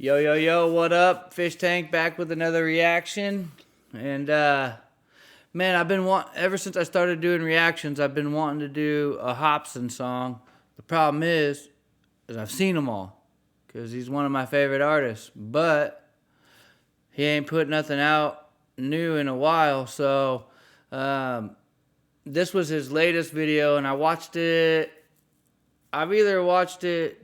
Yo, yo, yo, what up? Fischtank back with another reaction. And, man, ever since I started doing reactions, I've been wanting to do a Hopsin song. The problem is I've seen them all, because he's one of my favorite artists. But he ain't put nothing out new in a while, so this was his latest video, and I watched it. I've either watched it,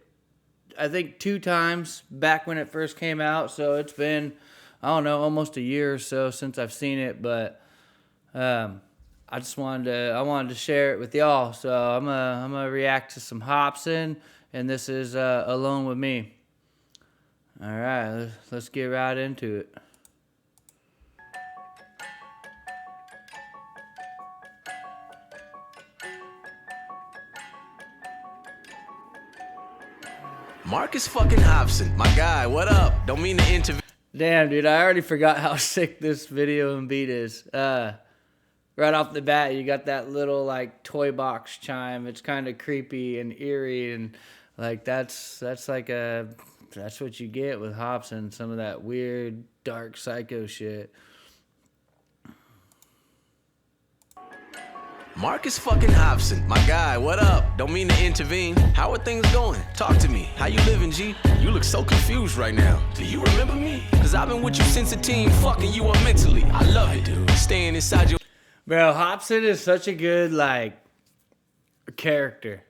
I think, 2 times back when it first came out, so it's been, I don't know, almost a year or so since I've seen it, but I wanted to share it with y'all, so I'm gonna react to some Hopsin, and this is Alone With Me. All right, let's get right into it. Marcus fucking Hopsin, my guy, what up? Don't mean to intervene. Damn, dude, I already forgot how sick this video and beat is. Right off the bat, you got that little, like, toy box chime. It's kind of creepy and eerie, and, like, that's what you get with Hopsin, some of that weird, dark, psycho shit. Marcus fucking Hopsin, my guy, what up? Don't mean to intervene. How are things going? Talk to me. How you living, G? You look so confused right now. Do you remember me? Cause I've been with you since a teen, fucking you up mentally. I love it, dude. Staying inside your... Bro, Hopsin is such a good, like, character.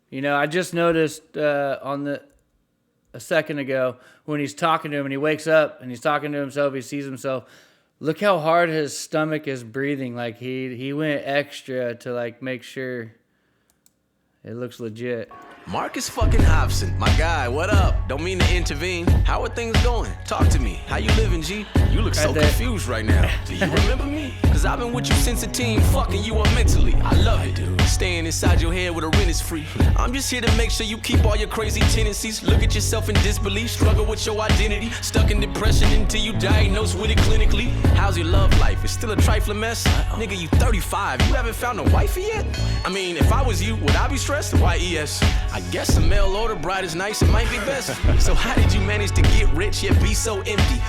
You know, I just noticed a second ago when he's talking to him and he wakes up and he's talking to himself, he sees himself. Look how hard his stomach is breathing. Like, he went extra to, like, make sure it looks legit. Marcus fucking Hopsin, my guy, what up? Don't mean to intervene. How are things going? Talk to me. How you living, G? You look so confused right now. Do you remember me? Cause I've been with you since a teen, fucking you up mentally. I love it, dude. Staying inside your head with a rent is free. I'm just here to make sure you keep all your crazy tendencies. Look at yourself in disbelief, struggle with your identity. Stuck in depression until you diagnosed with it clinically. How's your love life? It's still a trifling mess? Nigga, you 35, you haven't found a wifey yet? I mean, if I was you, would I be stressed? Why, yes. I guess a mail order bride is nice, it might be best. So how did you manage to get rich yet be so empty?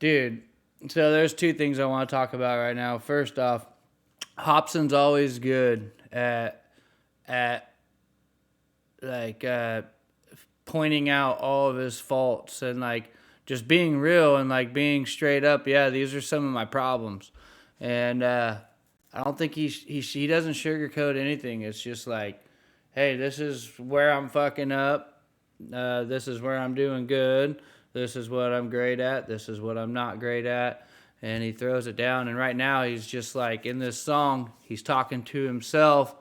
Dude, so there's 2 things I want to talk about right now. First off, Hopsin's always good at pointing out all of his faults and, like, just being real and, like, being straight up. Yeah, these are some of my problems. And I don't think he doesn't sugarcoat anything. It's just like, hey, this is where I'm fucking up. This is where I'm doing good. This is what I'm great at. This is what I'm not great at. And he throws it down. And right now he's just like, in this song, he's talking to himself.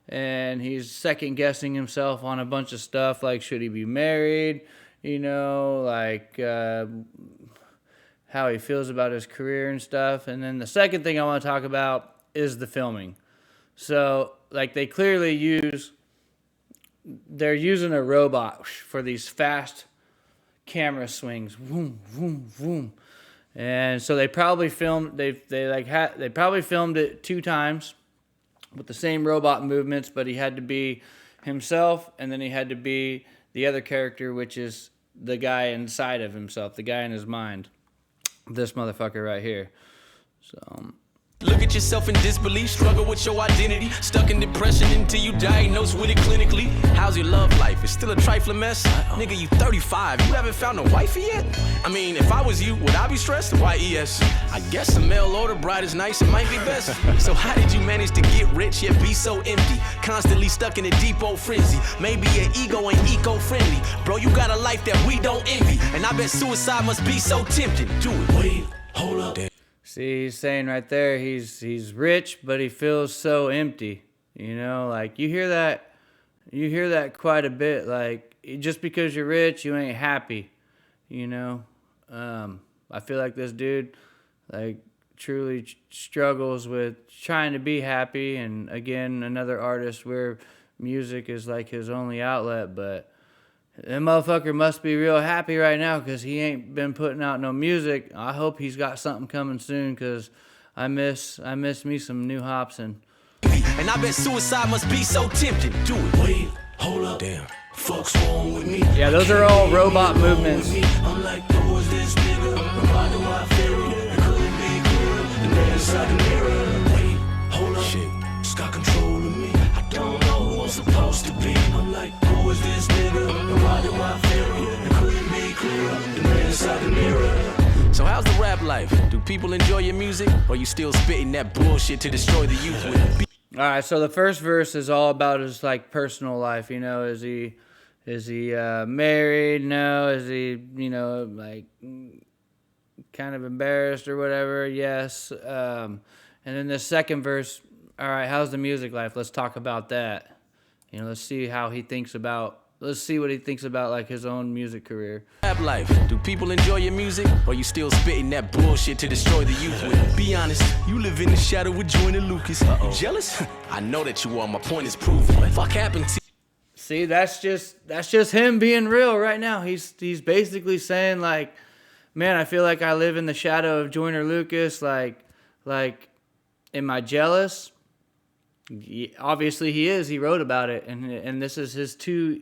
And he's second-guessing himself on a bunch of stuff. Like, should he be married? You know, like how he feels about his career and stuff. And then the second thing I want to talk about is the filming. So, like, they clearly they're using a robot for these fast camera swings, vroom, vroom, vroom. And so they probably filmed they probably filmed it 2 times with the same robot movements, but he had to be himself, and then he had to be the other character, which is the guy inside of himself, the guy in his mind. This motherfucker right here. So look at yourself in disbelief, struggle with your identity. Stuck in depression until you diagnosed with it clinically. How's your love life? It's still a trifling mess? Nigga, you 35, you haven't found a wifey yet? I mean, if I was you, would I be stressed? Why, yes. I guess a mail order bride is nice, it might be best. So how did you manage to get rich yet be so empty? Constantly stuck in a deep old frenzy. Maybe your ego ain't eco-friendly. Bro, you got a life that we don't envy. And I bet suicide must be so tempting. Do it. Wait, hold up. See, he's saying right there, he's rich, but he feels so empty. You know, like, you hear that quite a bit. Like, just because you're rich, you ain't happy. You know, I feel like this dude, like, truly struggles with trying to be happy. And again, another artist where music is like his only outlet, but that motherfucker must be real happy right now, because he ain't been putting out no music. I hope he's got something coming soon, because I miss me some new Hopsin. And I bet suicide must be so tempting. Do it. Wait, hold up. Damn. Folks wrong with me. Yeah, those are all robot movements. inside the mirror. Wait, hold up, shit, it's got control of me. I don't know who I'm supposed to be. I'm like, who is this nigga? And why do I feel it? It couldn't be clearer. The man inside the mirror. So how's the rap life? Do people enjoy your music? Or you still spitting that bullshit to destroy the youth with? All right, so the first verse is all about his like personal life. You know, is he married? No. Is he, you know, like kind of embarrassed or whatever? Yes. And then the second verse, all right, how's the music life? Let's talk about that. You know, let's see what he thinks about like his own music career. Rap life. Do people enjoy your music? Or you still spitting that bullshit to destroy the youth with? Be honest, you live in the shadow with Joyner Lucas. You jealous? I know that you are. My point is proof. What the fuck happened to you? See, that's just him being real right now. He's basically saying like, man, I feel like I live in the shadow of Joyner Lucas. Like, am I jealous? Obviously he is. He wrote about it, and this is his two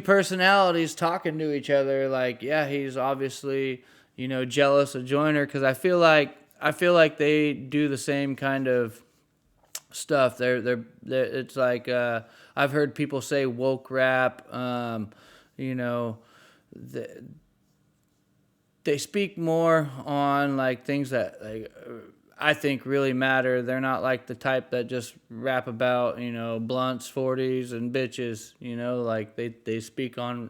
personalities talking to each other. Like, yeah, he's obviously, you know, jealous of Joyner, because I feel like they do the same kind of stuff. They're it's like I've heard people say woke rap. You know, they speak more on like things that like I think really matter. They're not like the type that just rap about, you know, blunts, 40s, and bitches. You know, like they speak on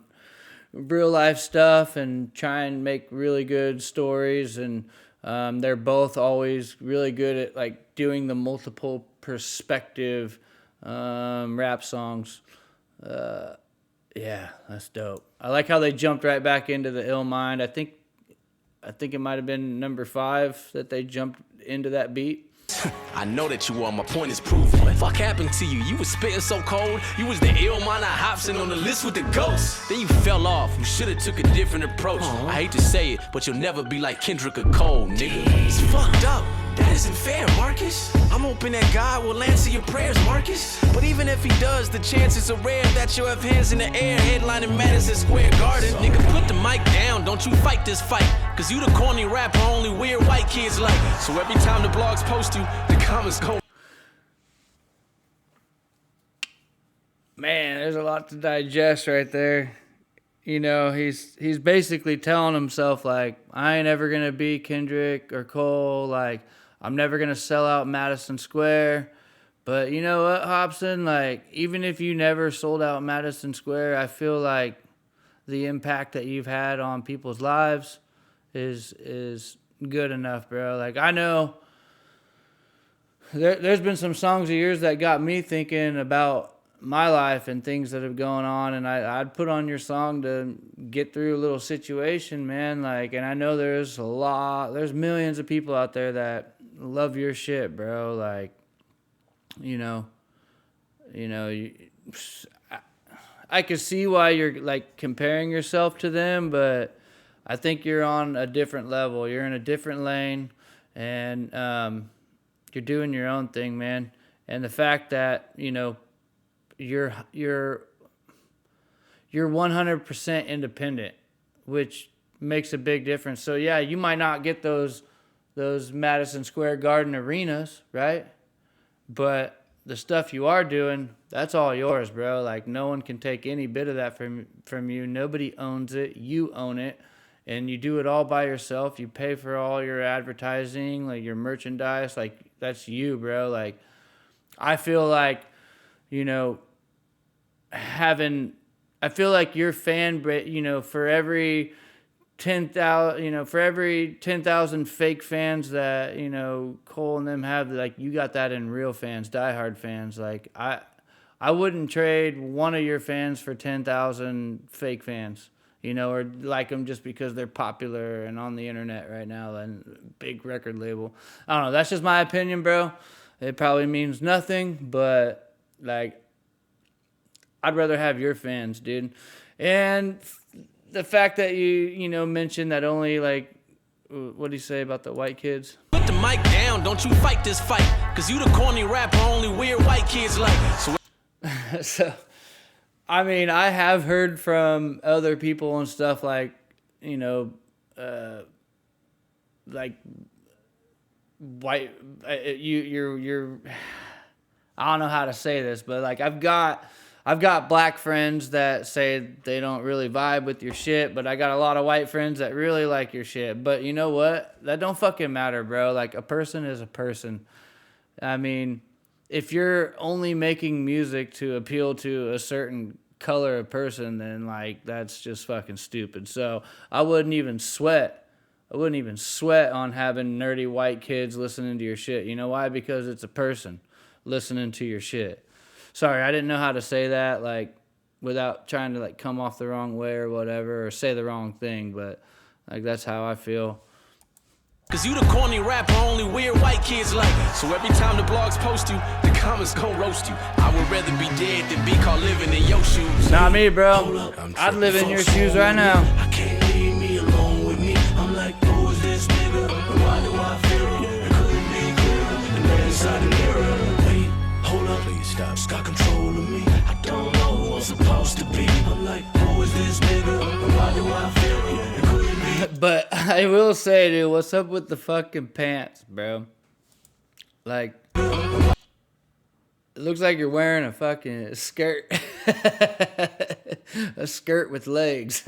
real life stuff and try and make really good stories. And they're both always really good at like doing the multiple perspective rap songs. Yeah, that's dope. I like how they jumped right back into the Ill Mind. I think it might have been number 5 that they jumped into that beat. I know that you are. My point is proof. What the fuck happened to you? You was spitting so cold. You was the ill minor Hopsin on the list with the ghosts. Then you fell off. You should've took a different approach. I hate to say it, but you'll never be like Kendrick or Cole, nigga. It's fucked up. That isn't fair, Marcus. I'm hoping that God will answer your prayers, Marcus. But even if he does, the chances are rare that you'll have hands in the air headlining Madison Square Garden. Nigga, put the mic down. Don't you fight this fight. Cause you the corny rapper only weird white kids like. So every time the blogs post you, the comments go. Man, there's a lot to digest right there. You know, he's basically telling himself like, I ain't ever gonna be Kendrick or Cole. Like, I'm never gonna sell out Madison Square. But you know what, Hopsin? Like, even if you never sold out Madison Square, I feel like the impact that you've had on people's lives is good enough, bro. Like, I know there's been some songs of yours that got me thinking about my life and things that have gone on, and I'd put on your song to get through a little situation, man. Like, and I know there's millions of people out there that love your shit, bro. Like, I could see why you're like comparing yourself to them, but I think you're on a different level. You're in a different lane, and you're doing your own thing, man. And the fact that, you know, you're 100% independent, which makes a big difference. So yeah, you might not get those Madison Square Garden arenas, right? But the stuff you are doing, that's all yours, bro. Like, no one can take any bit of that from you. Nobody owns it. You own it. And you do it all by yourself. You pay for all your advertising, like your merchandise. Like, that's you, bro. Like, I feel like, you know, I feel like your fan, you know, for every 10,000 fake fans that, you know, Cole and them have, like, you got that in real fans, diehard fans. Like, I wouldn't trade one of your fans for 10,000 fake fans, you know, or like them just because they're popular and on the internet right now and big record label. I don't know. That's just my opinion, bro. It probably means nothing, but like, I'd rather have your fans, dude. And the fact that you mentioned that only, like, what do you say about the white kids? Put the mic down, don't you fight this fight. Cause you the corny rapper only weird white kids like. So, I mean, I have heard from other people and stuff like, you know, like white, you're I don't know how to say this, but like I've got black friends that say they don't really vibe with your shit, but I got a lot of white friends that really like your shit. But you know what? That don't fucking matter, bro. Like a person is a person. I mean, if you're only making music to appeal to a certain color of person, then like that's just fucking stupid. So I wouldn't even sweat on having nerdy white kids listening to your shit. You know why? Because it's a person listening to your shit. Sorry, I didn't know how to say that, like, without trying to, like, come off the wrong way or whatever, or say the wrong thing, but, like, that's how I feel. Cause you the corny rapper only weird white kids like. So every time the blogs post you, the comments gon' roast you. I would rather be dead than be caught living in your shoes. Not me, bro. I'd live in your shoes right now. I can't leave me alone with me. I'm like, who is this nigga? Why do I feel him? It couldn't be clearer. The man inside the mirror. Hold up, please stop. It's got control of me. I don't know who I'm supposed to be. I'm like, who is this nigga? Why do I feel it? It couldn't be. But I will say, dude, what's up with the fucking pants, bro? Like, it looks like you're wearing a fucking skirt. A skirt with legs.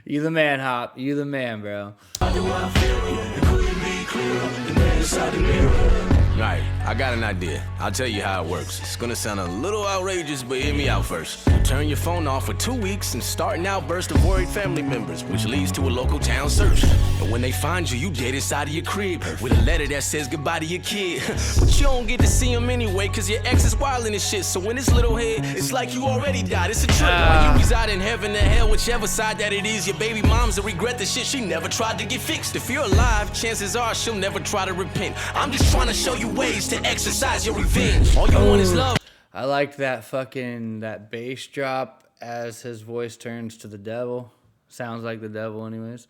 You the man, Hop. You the man, bro. Why do I feel it? It couldn't be clearer. The man inside the mirror. Right, I got an idea. I'll tell you how it works. It's gonna sound a little outrageous, but hear me out first. Turn your phone off for 2 weeks and start an outburst of worried family members, which leads to a local town search. And when they find you, you dead inside of your crib with a letter that says goodbye to your kid. But you don't get to see him anyway, cause your ex is wildin' and shit. So in his little head, it's like you already died. It's a trip. While you reside in heaven or hell, whichever side that it is, your baby mom's a regret the shit she never tried to get fixed. If you're alive, chances are she'll never try to repent. I'm just trying to show you ways to exercise your revenge. All you want is love. I liked that bass drop as his voice turns to the devil. Sounds like the devil anyways.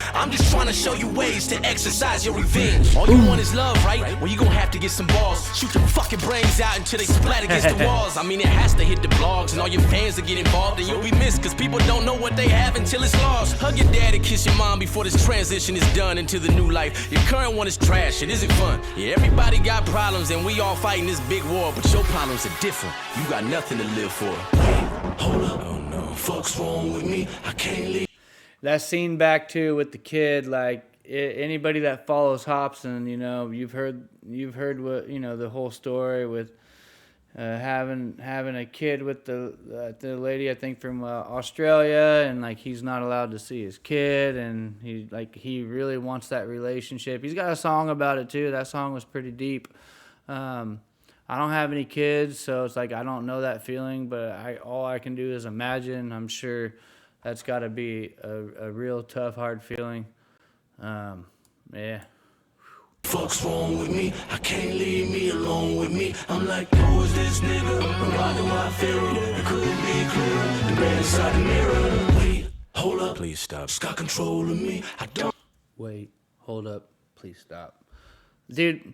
I'm just trying to show you ways to exercise your revenge. All you want is love, right? Well, you gon' have to get some balls. Shoot your fucking brains out until they splat against the walls. I mean, it has to hit the blogs, and all your fans will get involved, and you'll be missed, cause people don't know what they have until it's lost. Hug your dad and kiss your mom before this transition is done into the new life. Your current one is trash, it isn't fun. Yeah, everybody got problems, and we all fighting this big war, but your problems are different. You got nothing to live for. Wait, hold up, oh no, fuck's wrong with me, I can't leave. That scene back too with the kid, like anybody that follows Hopsin, you know, you've heard what, you know, the whole story with having a kid with the lady, I think from Australia, and like he's not allowed to see his kid, and he really wants that relationship. He's got a song about it too. That song was pretty deep. I don't have any kids, so it's like I don't know that feeling, but all I can do is imagine. I'm sure that's got to be a real tough, hard feeling. Yeah. Fuck's wrong with me? I can't leave me alone with me. I'm like, who is this nigga? Why do I feel it? It couldn't be clearer. The man inside the mirror. Wait, hold up, please stop. It's got control of me. I don't. Wait, hold up, please stop, dude.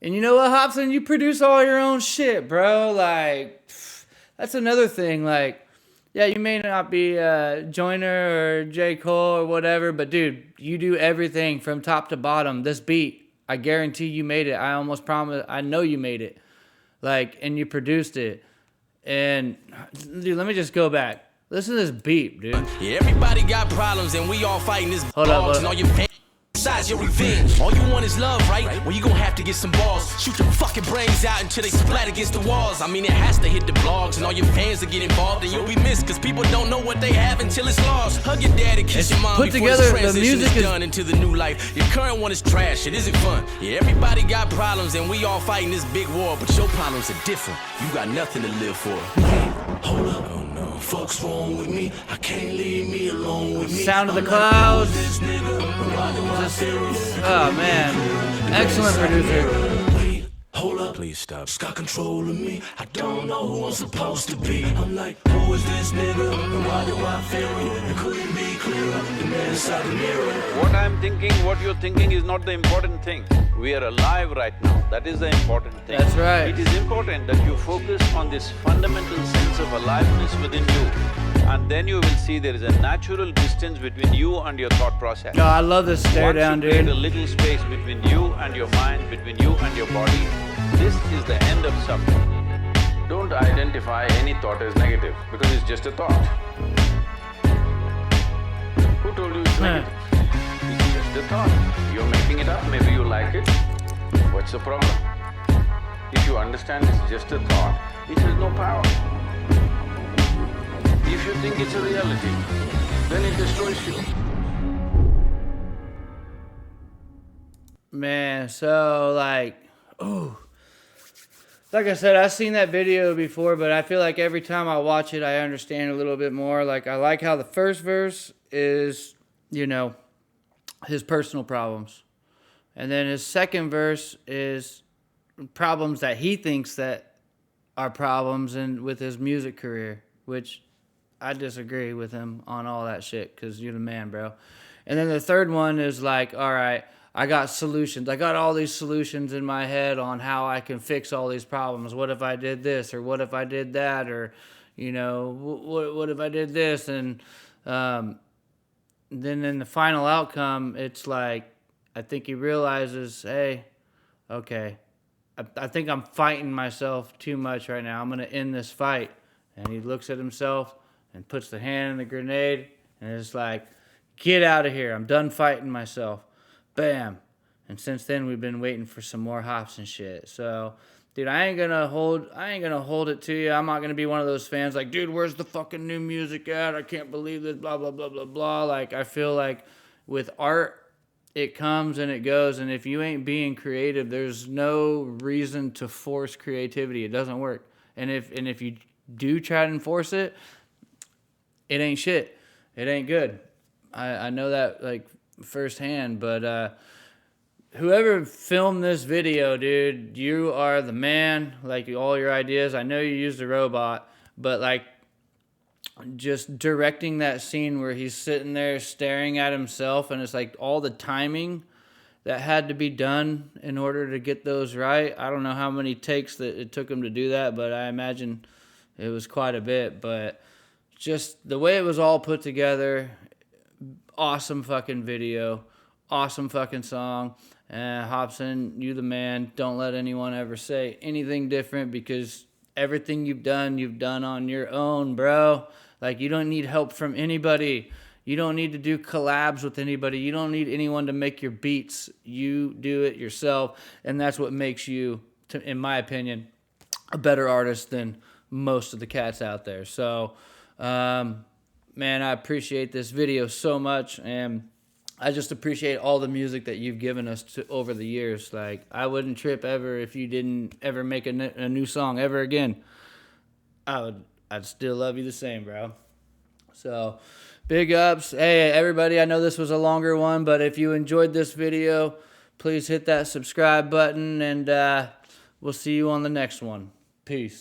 And you know what, Hopsin? You produce all your own shit, bro. Like, that's another thing. Like, yeah, you may not be Joyner or J. Cole or whatever, but dude, you do everything from top to bottom. This beat, I guarantee you made it. I almost promise, I know you made it. Like, and you produced it. And, dude, let me just go back. Listen to this beat, dude. Yeah, everybody got problems, and we all fighting this. Hold up. And all your exercise your revenge. All you want is love, right? Well, you gon' have to get some balls. Shoot your fucking brains out until they splat against the walls. I mean, it has to hit the blogs, and all your fans will get involved, and you'll be missed, cause people don't know what they have until it's lost. Hug your dad and kiss your mom put before together, this transition the music is done into the new life. Your current one is trash, it isn't fun. Yeah, everybody got problems, and we all fighting this big war, but your problems are different. You got nothing to live for. Hold up, oh no, fuck's wrong with me? I can't leave me alone with me. Sound of the Clouds. Oh man, excellent producer. Wait, hold up, please stop. It's got control of me. I don't know who I'm supposed to be. I'm like, who is this nigga? Why do I feel it? It couldn't be clearer. The man inside the mirror. What I'm thinking, what you're thinking is not the important thing. We are alive right now. That is the important thing. That's right. It is important that you focus on this fundamental sense of aliveness within you. And then you will see there is a natural distance between you and your thought process. Oh, I love this stare down, Once you create dude. a little space between you and your mind, between you and your body, this is the end of suffering. Don't identify any thought as negative because it's just a thought. Who told you it's negative? It's just a thought. You're making it up, maybe you like it. What's the problem? If you understand it's just a thought, it has no power. If you think it's a reality, then it destroys you. Man, so like, like I said, I've seen that video before, but I feel like every time I watch it, I understand a little bit more. Like, I like how the first verse is, you know, his personal problems. And then his second verse is problems that he thinks that are problems with his music career, which I disagree with him on all that shit, because you're the man, bro. And then the third one is like, all right, I got solutions. I got all these solutions in my head on how I can fix all these problems. What if I did this? Or what if I did that? Or, you know, what if I did this? And then in the final outcome, it's like, I think he realizes, hey, okay, I think I'm fighting myself too much right now. I'm going to end this fight. And he looks at himself and puts the hand in the grenade, and it's like, get out of here. I'm done fighting myself. Bam. And since then, we've been waiting for some more Hopsin shit. So, dude, I ain't gonna hold it to you. I'm not gonna be one of those fans like, dude, where's the fucking new music at? I can't believe this, blah, blah, blah, blah, blah. Like, I feel like with art, it comes and it goes, and if you ain't being creative, there's no reason to force creativity. It doesn't work. And if you do try to enforce it, it ain't shit. It ain't good. I know that like firsthand, but whoever filmed this video, dude, you are the man. Like, all your ideas, I know you used a robot, but like just directing that scene where he's sitting there staring at himself, and it's like all the timing that had to be done in order to get those right. I don't know how many takes that it took him to do that, but I imagine it was quite a bit. But just the way it was all put together, awesome fucking video, awesome fucking song. Hopsin, you the man. Don't let anyone ever say anything different, because everything you've done on your own, bro. Like, you don't need help from anybody. You don't need to do collabs with anybody. You don't need anyone to make your beats. You do it yourself, and that's what makes you, in my opinion, a better artist than most of the cats out there. So, man, I appreciate this video so much, and I just appreciate all the music that you've given us over the years. Like, I wouldn't trip ever if you didn't ever make a new song ever again. I'd still love you the same, bro. So, big ups. Hey, everybody, I know this was a longer one, but if you enjoyed this video, please hit that subscribe button, and we'll see you on the next one. Peace.